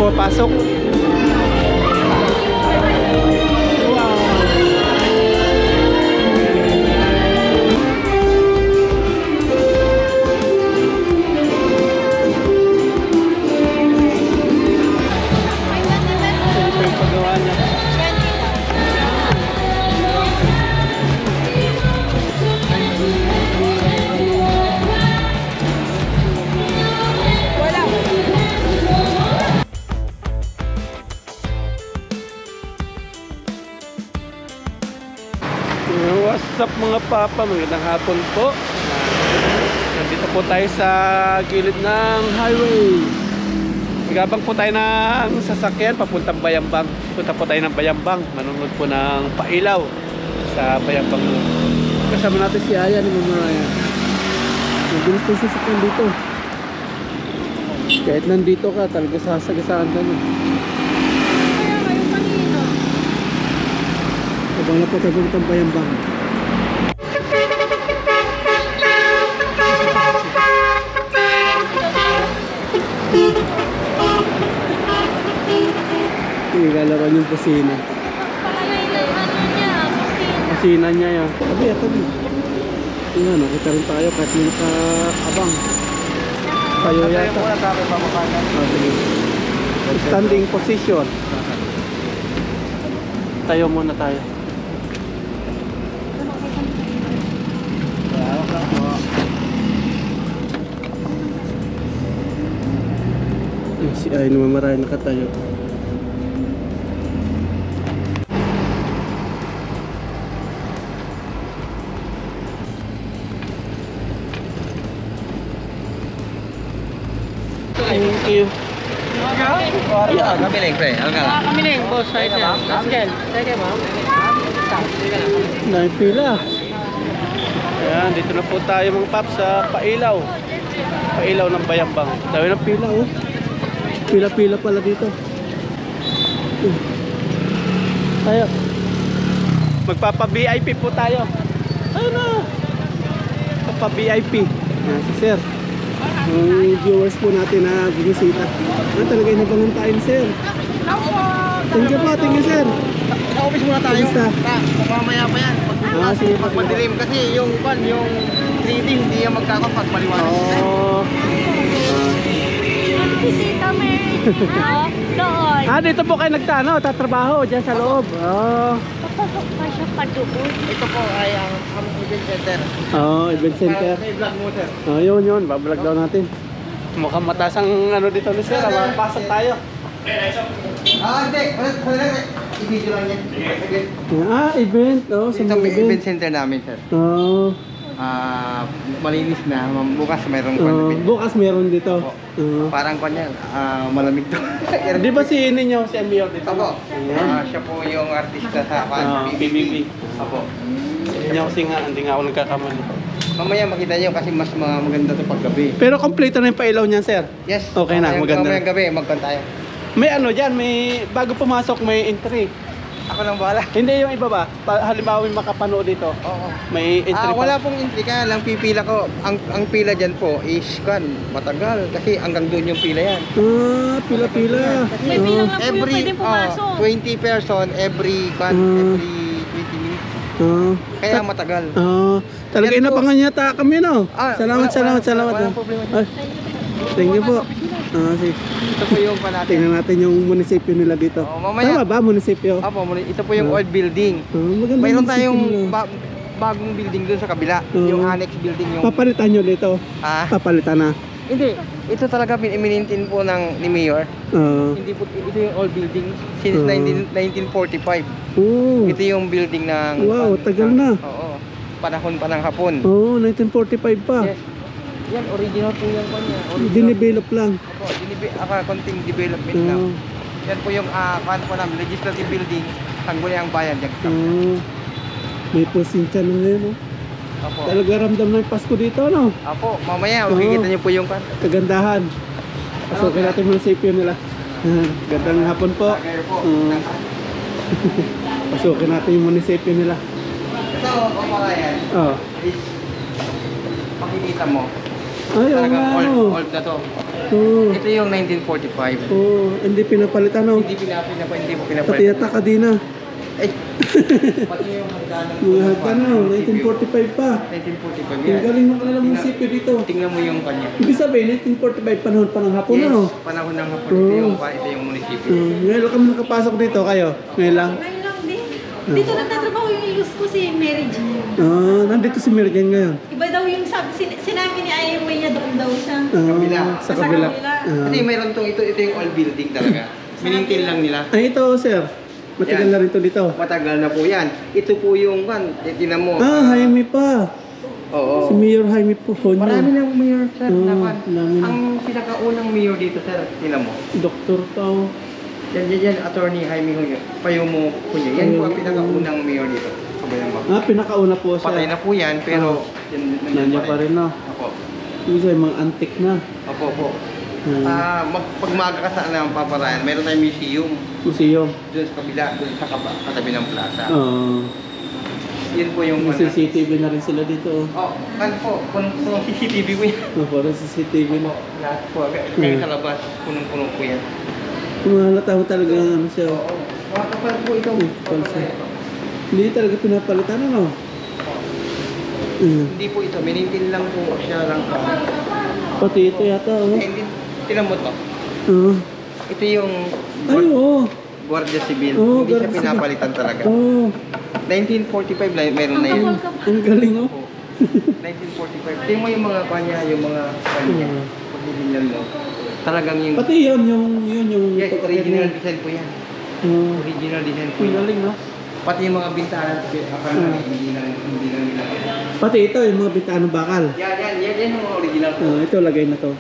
pumapasok. What's up mga papa, magandang hapon po. Nandito po tayo sa gilid ng highway. Magabang po tayo ng sasakyan papuntang Bayambang. Punta po tayo ng Bayambang, manunod po ng pailaw sa Bayambang. Kasama natin si Aya ni Mama Aya. Nandito po sasakyan dito. Kahit nandito ka, talaga sasagasaan ka na. Abang na po tayo papuntang Bayambang. Nagalaroan yung kusina. Kusina niya yan. Tabi, tabi. Tingnan, nakita rin tayo kahit may naka-abang. Tayo yata. Standing position. Tayo muna tayo. Si ay naman marami nakatayo. Thank you. Yeah, kamiling pre. Kamiling, boss. Right there. Pascal. Right there, ma'am. Naipila. Ayan, dito na po tayo mga paps sa pailaw. Pailaw ng Bayambang. Dami ng pila oh. Pila-pila pala dito. Tayo. Magpapa-VIP po tayo. Ayun na. Magpapa-VIP. Ayan si sir. Ang viewers po natin na bumisita. Talaga inabangan tayo sir. Thank you sir. Sa office muna tayo. Mamaya pa yan. Sige po. Madilim kasi yung reading hindi yan magkakon pag maliwanag. Bisita Mary. Doon. Dito po kayo tatrabaho dyan sa loob. Papasok pa siya pa doon. Ito po ay ang event center. Event center. May vlog mo sir. Yun. Bablog daw natin. Mukhang mataas ang dito ni sir. Pasok tayo. Hindi. I-video lang yan. Event. Ito may event center namin sir. Malinis na. Bukas mayroong Bukas meron dito. parang kanya, malamig to. Di ba si ninyo, si Emil dito? Apo. Siya po yung artista sa PBB. Apo. Hindi kasi nga, hindi nga ako nagkakamali. Mamaya makita nyo kasi mas maganda to paggabi. Pero kompleto na yung pailaw niyan, sir? Yes. Okay na, maganda. Mamayang gabi, magkanta tayo. May dyan, may bago pumasok, may entry. Ako lang bahala. Hindi yung iba ba? Halimbawa yung makapanood dito. Oo. May entry pa. Wala pong entry, kaya lang pipila ko. Ang pila dyan po is matagal kasi hanggang doon yung pila yan. Pila-pila. May bilang lang po yung pwedeng pumasok. 20 person every 20 minutes. Kaya matagal. Talaga inapangan yata kami, no? Salamat. Walang problema dyan. Thank you po. Sige. Ito po yung natin. Tingnan natin yung munisipyo nila dito. Mamaya. Tama ba, munisipyo? Apo, ito po yung old building. Mayroon tayong bagong building dun sa kabila. Yung annex building. Papalitan nyo dito? Papalitan na? Hindi. Ito talaga minintin po ni Mayor. Hindi po, ito yung old building since 1945. Ito yung building ng... Wow, tagal na. Oo. Panahon pa ng Hapon. 1945 pa. Yes. Yan, original po yan po niya. Dinevelop lang. Opo, konting development lang. Yan po yung po namin, legislative building, Sangguniang Bayan. May posensya na ngayon, no? Opo. Talaga ramdam na yung Pasko dito, no? Opo, mamaya, makikita niyo po yung kagandahan. Pasukin natin yung munisipyo nila. Gandang hapon po. Pasukin natin yung munisipyo nila. Ito, pamalayan. Makikita mo. Ay, talagang old na to. Oo. Ito yung 1945. Oo, hindi pinapalitan, no? Hindi po Pati pinapalitan. yata kadina. Ay, pati yung hagdanan. Mga hagdan, no? 1945 pa. 1945 Ang yan. galing ng kanilang munisipyo dito. Tingnan mo yung kanya. Ibig sabihin, 1945 panahon pa ng hapon, Yes, ano? panahon ng hapon. Oo. Ito yung munisipyo. Ngayon lang kami nakapasok dito, kayo? Ngayon lang? Ngayon lang din. Dito nagtatrabaho yung ilus ko si Mary Jean. Nandito si Mary Jane ngayon. Iba daw yung sinabi ni Ayaway niya doon daw siya. kabila. Sa kabila. Kasi mayroon ito yung all building talaga. Minintin lang nila. Ay, ito, sir. Matagal Yan. na rin to dito. Matagal na po yan. Ito po yung tinan mo. Jaime pa. Oo. Si Mayor Jaime po. Marami ng mayor, sir. Naman. Marami na. Ang pinakaunang mayor dito, sir, tinan mo. Doktor Tao. Yan, attorney Jaime Hunyo. Payumo Hunyo. Yan po ang pinakaunang mayor dito. Kabayan mo. Pinakauna po siya. Patay na po yan, pero Nandiyan pa rin, no? Opo. Ibig sabihin, mga antik na. Opo. Pag maaga ka sa paparayan, meron tayong museum Museum. doon sa kabila, doon sa katabi ng plaza. Yun po yung May CCTV na rin sila dito. kan po, kung CCTV po yan. Parang CCTV na. Lahat po, kaya sa labas, punong-puno po yan. Kumalata mo talaga ano siya. Oo. Mga kapal po ito. Hindi talaga pinapalitan, ano? Hindi po ito, minintin lang po siya lang. Pati ito yata, oh. Tinan mo to. Ito yung Ay, oo. Guardia Civil. Oo, Hindi siya Guardia Civil. pinapalitan talaga. Oo. 1945 meron na yun. Ang galing, oh. 1945. Tingnan mo yung mga kanya, yung mga kanya. Pag nilinyan mo. Talagang yung... Pati yun yung Yes, original design po yan. Original design po Ang yan. galing, no? Pati yung mga bintana, akala hindi lang nila. Pati ito, yung mga bintana bakal. Yan yung mga original po. Ito, lagay na to.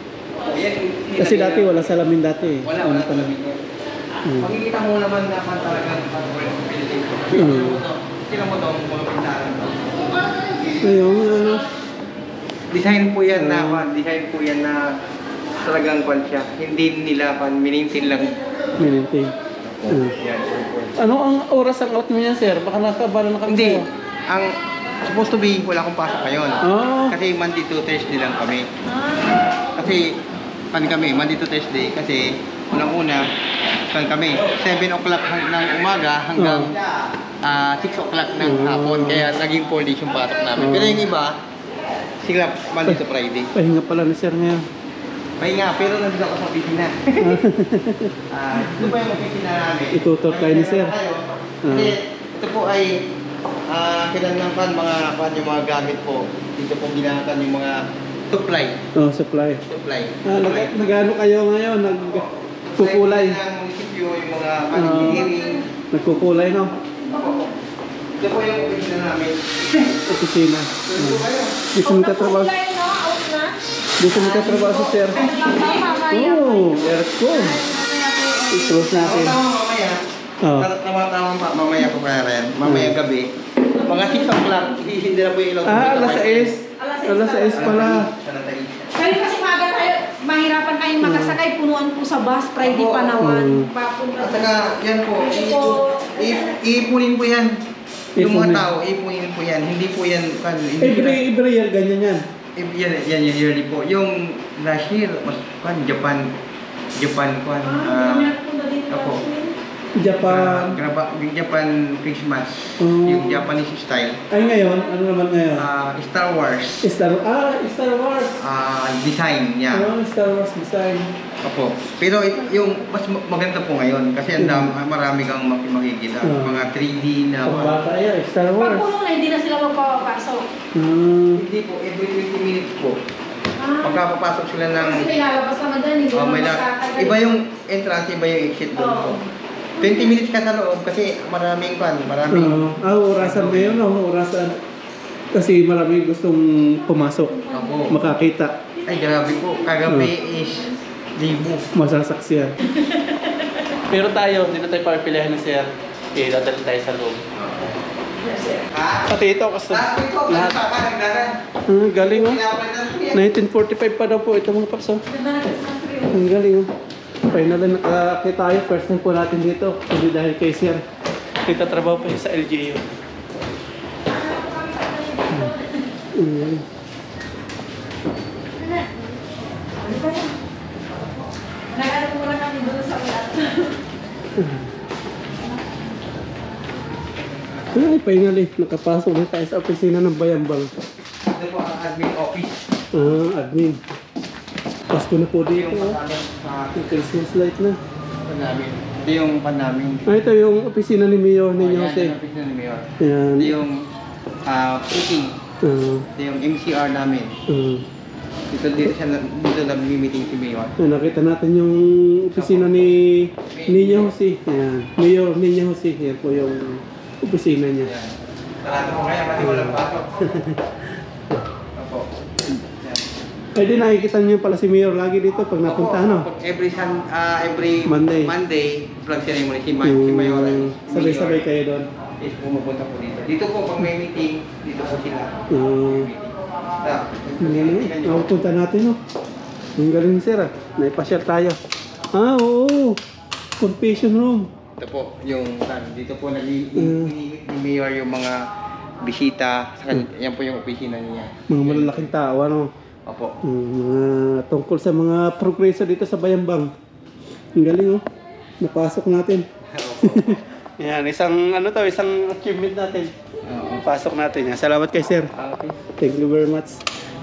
Yan, Kasi dati wala salamin dati, eh. Wala pa talaga. Makikita mo naman na talagang building ko. Tingnan mo to, mga bintana. Ayun, ano. Design po yan na talagang kwan siya. Hindi nila minintin lang. Minintay. Yan. Ano ang oras ang out mo niya, sir? Baka nakabala na kami Hindi. sa'yo. Ang supposed to be, wala akong pasok ngayon. Kasi Monday to Thursday lang kami. Kasi, Monday to Thursday. Kasi, unang-una, kami, 7 o'clock ng umaga hanggang 6 o'clock ng hapon. Kaya, naging 4 days yung pasok namin. Pero yung iba, sila Monday to Friday. Pahinga pala ni sir ngayon. Pahinga, pero nandito ako sa opisina. Ito po yung opisina namin. Itutur kayo ni sir. Kasi ito po ay kinanangkan yung mga gamit po. Dito po ginagakan yung mga supply. Supply. Supply. Nag-ano kayo ngayon? Nagkukulay. Ng munisipyo, yung mga engineering. Nagkukulay, no? Ito po yung opisina namin. Opisina. Dito nagtatrabaho. Dito nagtatrabaho si sir. Aircon. I-close natin. Tama mamaya po kaya rin. Mamaya gabi. Mga 6 o'clock, hindi na po yung ilaw. Alas 6. Alas 6 pala. Kayo kasi maga tayo, mahirapan kayong makasakay, punuan po sa bus, Friday pa naman. Papunta. At saka, yan po, iipunin po yan. Yung mga tao, iipunin po yan. Hindi po yan, Every year, ganyan yan. yan yearly po. Yung last year, Japan, ako. Japan Christmas. Yung Japanese style. Ay ngayon, ano naman ngayon? Star Wars. Star Wars. Design niya. Star Wars design. Opo. Pero yung mas maganda po ngayon kasi marami kang makikita. Mga 3D na. Pagbata yan, Star Pag Wars. puno na, hindi na sila magpapasok. Hindi po, every 20 minutes po. Pagkapapasok sila ng... Kasi lalabas naman doon, hindi naman magkakagal. Iba yung entrance, iba yung exit doon po. 20 minutes ka sa loob kasi maraming Orasan ngayon, orasan. Kasi marami gustong pumasok. Opo. Makakita. Ay, grabe po. Kagabi is libo. Masasaksiyan. Pero tayo, hindi na tayo papilihan ng sir. Dadali tayo sa loob. Pati ito, kasi lahat. Galing, oh. 1945 pa daw po ito, mga paps, oh. Ang galing, oh. Finally nakakita tayo. First time po natin dito. Hindi dahil kay sir. Kita trabaho pa sa LGU. Ay, finally, nakapasok na tayo sa opisina ng Bayambang. Ito po ang admin office. Admin. Pasko na po Ito dito. yung sa Yung Christmas light na. pan namin. Ito yung pan namin. Ito yung opisina ni Mayor ninyo Yan, kasi. yung office na ni Mayor. Ayan. Ito yung meeting. Ito yung MCR namin. Dito nag-meeting si Mayor. Nakita natin yung opisina ni Ninya Jose. Ayan. Mayor Ninya Jose. Yan po yung opisina niya. Yan. Tarato mo kaya kasi walang pasok. Opo. Yan. Ay di nakikita niyo pala si Mayor lagi dito pag napunta, no? Opo, every Monday. flag ceremony si Mayor. Sabay-sabay kayo doon. Is pumupunta po dito. Dito po pag may meeting, dito po sila. Punta natin, no? Ang galing, sir, ah. Naipasyal tayo. Oo. Confession room. Ito po yung dito po nag-iimit ni Mayor yung mga bisita. Yan po yung opisina niya. Mga malalaking tao, ano? Opo. Mga tungkol sa mga progreso dito sa Bayambang. Ang galing, oh. Napasok natin. Yan, isang achievement natin. Pasok natin. Yan. Salamat kay sir. Okay. Thank you very much.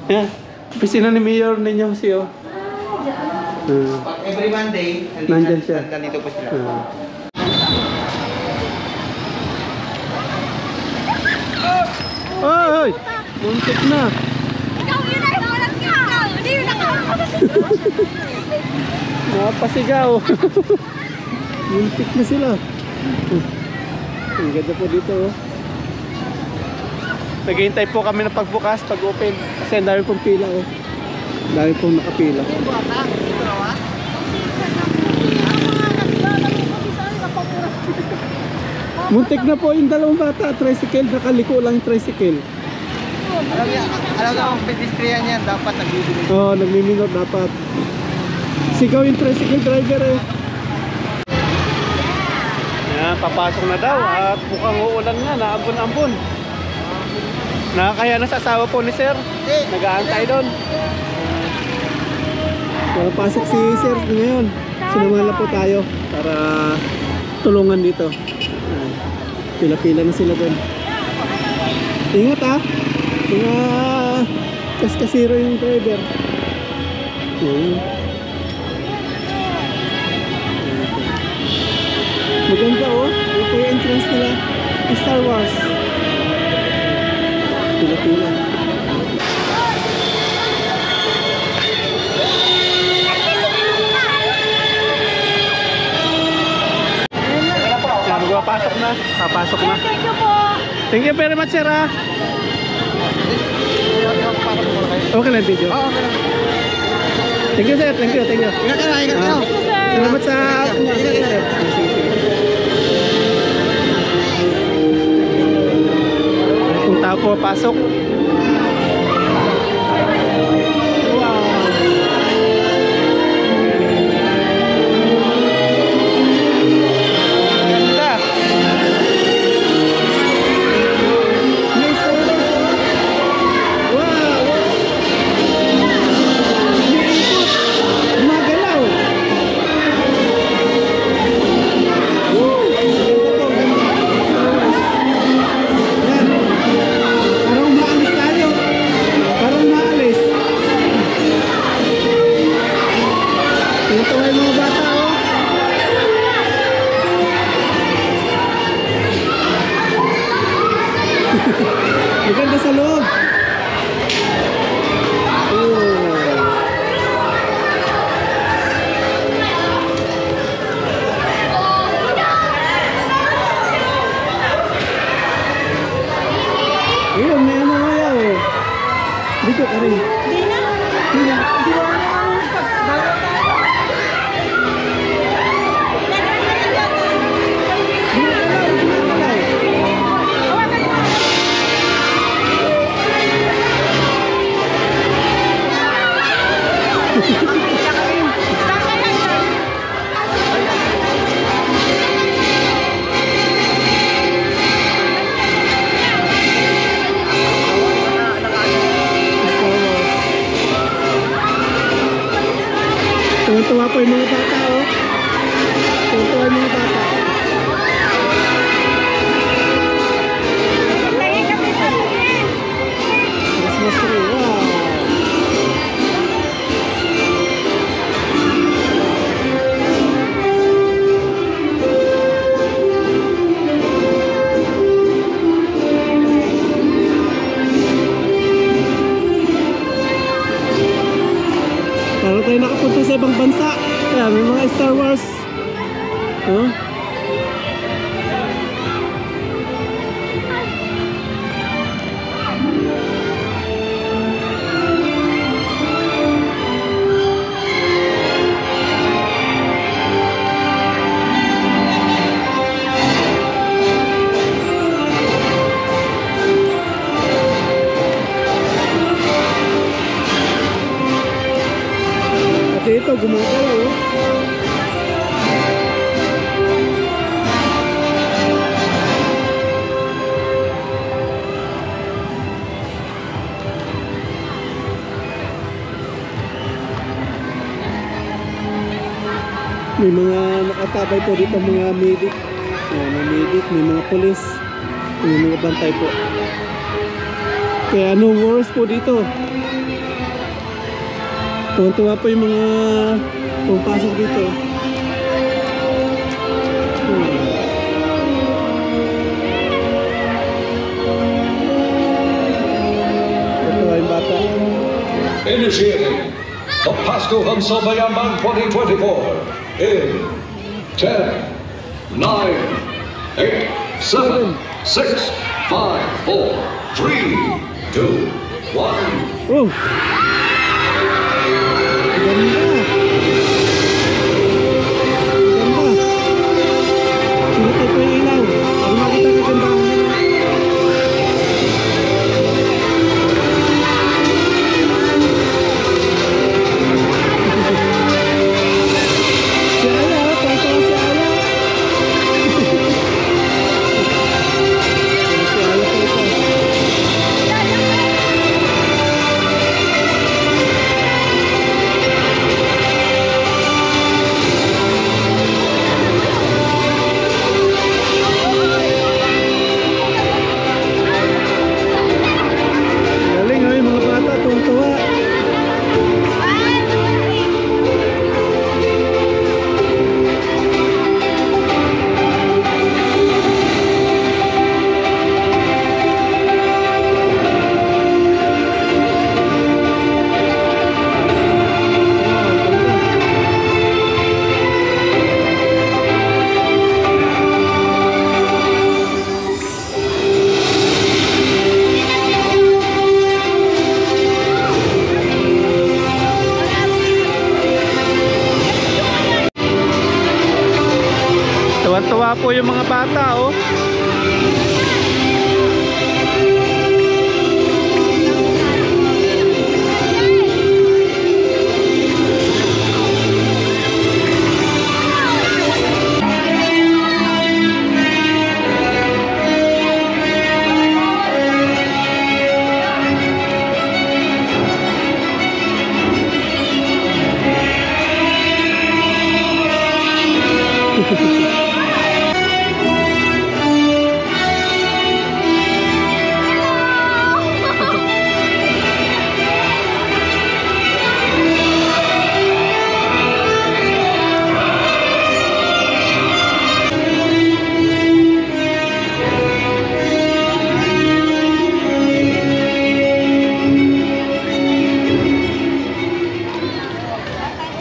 Yan. Opisina ni Mayor ninyo si oh. Pag every Monday, Nandyan siya. Nandito po sila. Oy! Muntik na. Ikaw yun ay walang ikaw. Hindi yun Napasigaw. Muntik na sila. Ang ganda po dito, oh. Naghihintay po kami ng pagbukas, pag-open. Kasi ang dami pong pila, oh. Ang dami pong nakapila. Muntik na po yung dalawang bata. Tricycle, nakaliko lang yung tricycle. Alam mo ang pedestrian yan, dapat nagbibigay. Oo, nagmiminor dapat. Sigaw yung tricycle driver, eh. Yan, papasok na daw at mukhang uulan nga, naambon-ambon. Nakakaya na sa asawa po ni sir. Nag-aantay doon. Papasok si sir ngayon. Sinamala po tayo para tulungan dito. Ayan. Pila-pila na sila doon. Ingat, ah. Kaskasiro yung driver. Ayan. Maganda, oh. Ito yung entrance nila. Star Wars. Pila-pila. Magpapasok na. Papasok na. Thank you po. Thank you very much, sir, ah. Okay lang video. Oo, okay lang. Thank you, sir. Thank you. Ingat ka na, ingat ka. Salamat sa... Kung tao po, pasok. Maganda sa loob. Ayun, may ano kaya, oh. Dito ka rin. Hindi na. Tuwa-tuwa po yung mga bata, oh. Tuwa-tuwa yung mga bata. Christmas tree. Wow. Parang tayo nakapunta sa ibang bansa. Kaya may mga Star Wars. Huh? At ito, gumagalaw. Oh. May mga nakatabay po dito, mga medic. Ayan, may medic, may mga pulis, may mga bantay po. Kaya no worries po dito. Tuwan-tuwa po yung mga pumapasok dito. Tuwa yung bata. Initiating the Pasko Hansabayambang 2024 in 10, 9, 8, 7, 6, 5, 4, 3, 2, 1. Oh! Ganda! Ganda! Sinutay ko yung ilaw. Ang makita ka ganda. Si Aya, tawag-tawa si Aya. Si Aya tawag-tawa. Galing, yung mga bata, tuwang-tuwa. Tuwa-tuwa po yung mga bata, oh.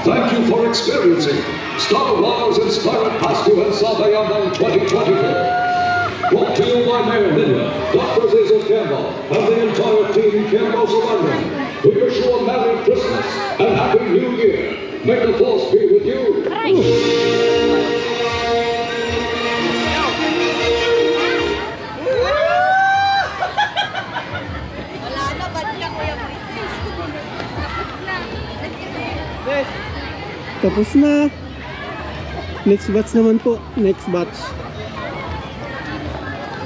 Thank you for experiencing Star Wars Inspired Pasko Hansabayambang 2024. Brought to you by Mayor Linda, Dr. Cecil Campbell, and the entire team Campbell Surrounding. We wish you a Merry Christmas and Happy New Year. May the Force be with you. Tapos na. Next batch naman po. Next batch.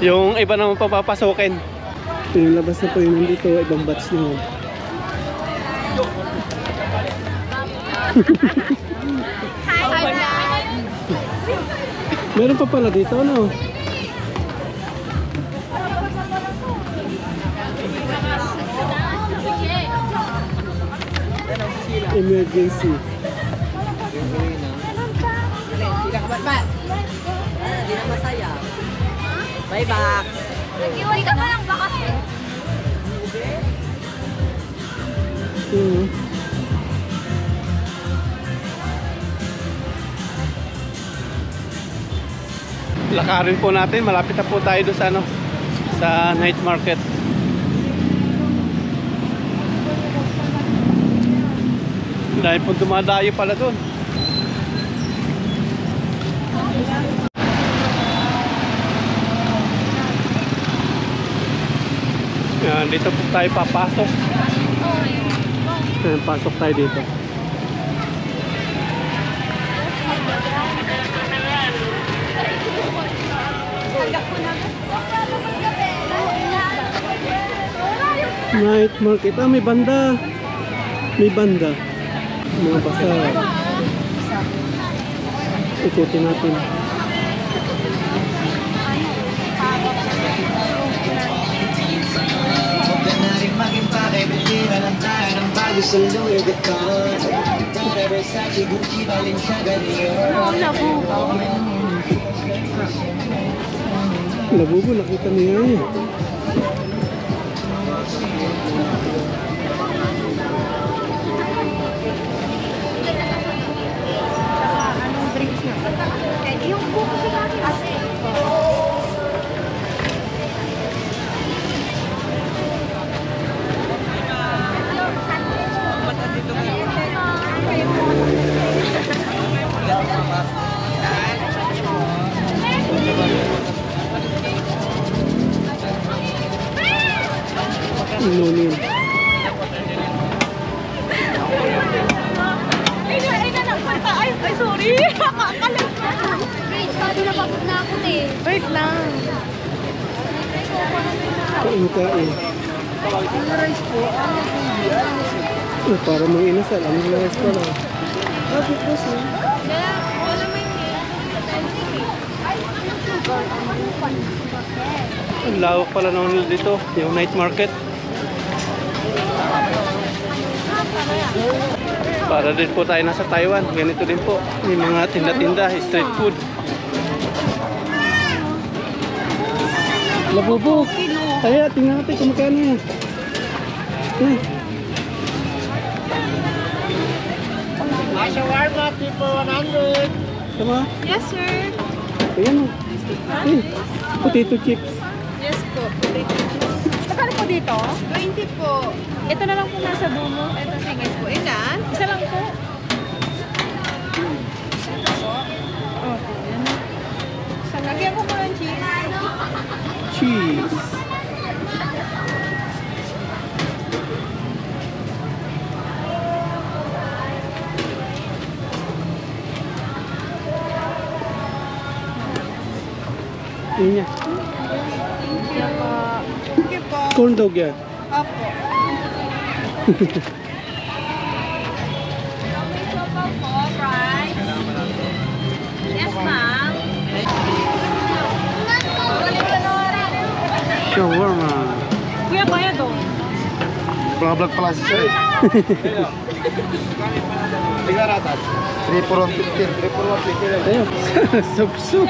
Yung iba naman papapasokin. Ito yung labas na po yung nandito. Ibang batch naman. Hi, Meron pa pala dito, ano? Emergency. Hindi na masaya. Bye, Bax. Nag-iwan ka pa lang ba kasi? Lakarin po natin, malapit na po tayo doon sa ano, sa night market. Dahil po dumadayo pala doon. Yan, dito po tayo papasok. Yan, pasok tayo dito. Night market. Ah, may banda. May banda. Mga basar. Ikutin natin. Huwag ka na rin maging pake, bintira lang tayo ng bago sa Louis Vuitton. Prada, Versace, Gucci, Balenciaga, Dior. Labubo, nakita niya yan. Anong drinks na? Yung buko sa akin. Inunin. Ay, sorry. Akakalam na. Wait, paano napapag na ako eh? Wait lang. Kain-kain. Rice po. Oh, para mga inasal. Anong rice pa lang? Bakit po sir? Kaya, wala may ay, anong sugar? Ang bupan. Ang lawak pala naman dito. Yung night market. Para din po tayo nasa Taiwan. Ganito din po. May mga tinda-tinda, street food. Labubo. Kaya, tingnan natin kung magkano yan. Shawarma, tipo 100. Tama? Yes sir. Ayan o. Potato chips. Yes po. Magkano po dito? 20 po. Ito na lang po nasa dulo. Ito sige po. Ilan? Isa lang po. Opo. Yan. So, lagyan ko po ng cheese. Cheese. Yun niya. Sige po. Corn dog yan. Opo. Yes, ma'am. Shawarma. Kuya, bayad o. Vlog pala si Sir. Tiga ratas. 3 for 150. 3 for 150. Ayun. Sup-sup.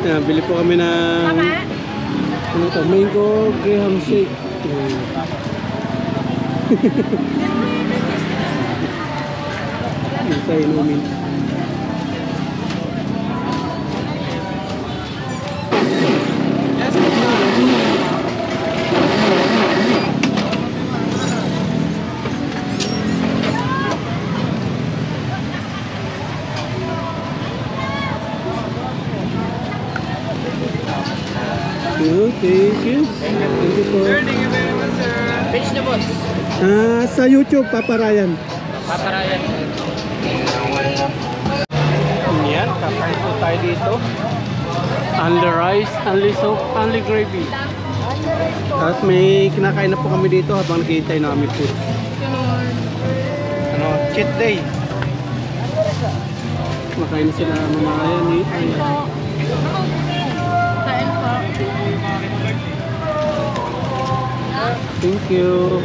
Yan, bili po kami ng Tama? ano to, mango graham shake. Yung tayo inumin. Thank you. Thank you po. Page na, boss. Sa YouTube, Papa Ryan. Papa Ryan. Yan, kakain po tayo dito. Only rice, only soup, only gravy. Tapos may kinakain na po kami dito habang naghihintay na kami food. Ano, cheat day. Makain sila mamaya ni Kain po. Thank you.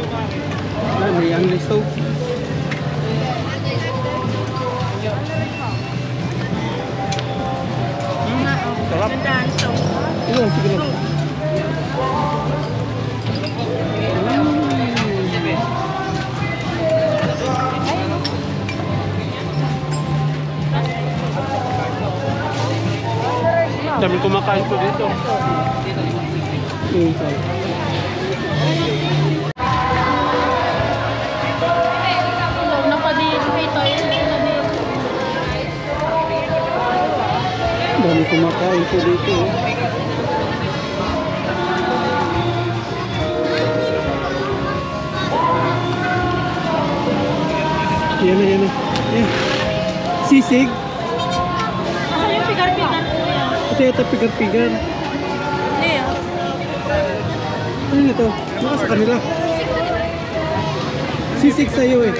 May ang liso. Sarap. Ilan, sige lang. Dami kumakain ko dito. Dami kumakain ko dito. Yan na, yan na. Yan. Sisig. Asa yung pigar-pigar po yan? Ito pigar-pigar. Hindi ah. Ano na to? Maka sa kanila. Sisig sa'yo eh.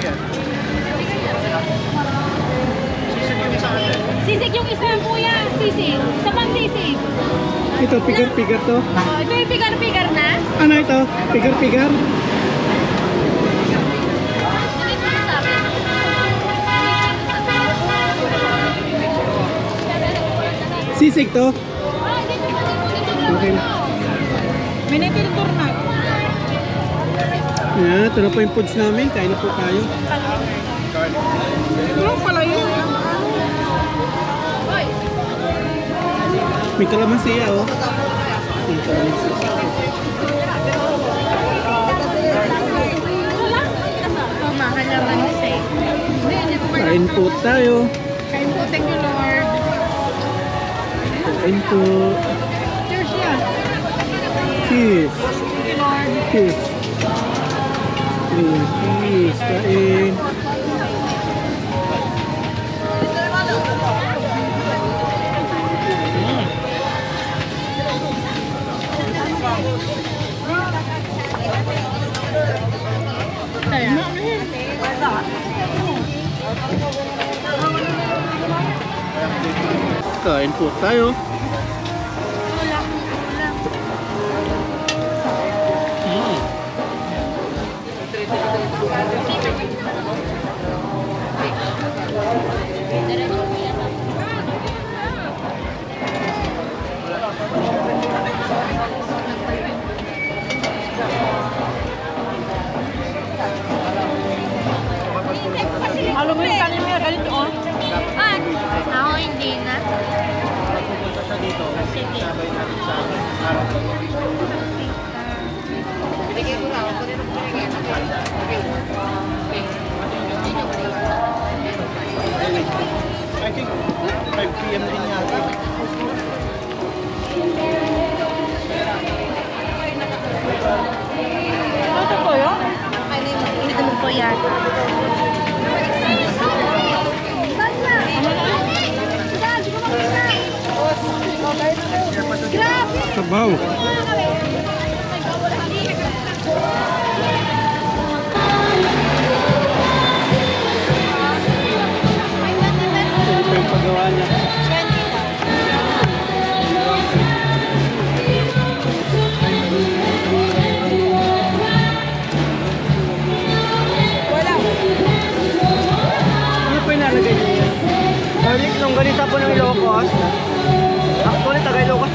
Sisig yung isa po yan. Sisig. Isa pang sisig. Ito, pigar-pigar to. Oh, ito yung pigar-pigar na. Ano ito? Pigar-pigar? Sisig to? Okay. Minitiltor na. Yan, ito na po yung foods namin. Kain na po tayo. Ito pala yun. May kalamansiya oh. May kalamansiya. Mahal naman siya. Kain po tayo. Kain po, thank you Lord. Kain po. Cheers siya. Cheers. Thank you Lord. Cheers. Cheers. Kain. Kain po tayo. Alam mo yung kanin mo yan, ganito oh. Ah, ako hindi na. Sige. I think 5 PM din yata. Ito po yun? Ano po yan? Sabaw. Ito yung paggawa niya. Ano pa ilalagay niyo yan? Nung ganito po ng Ilocos, actually taga Ilocos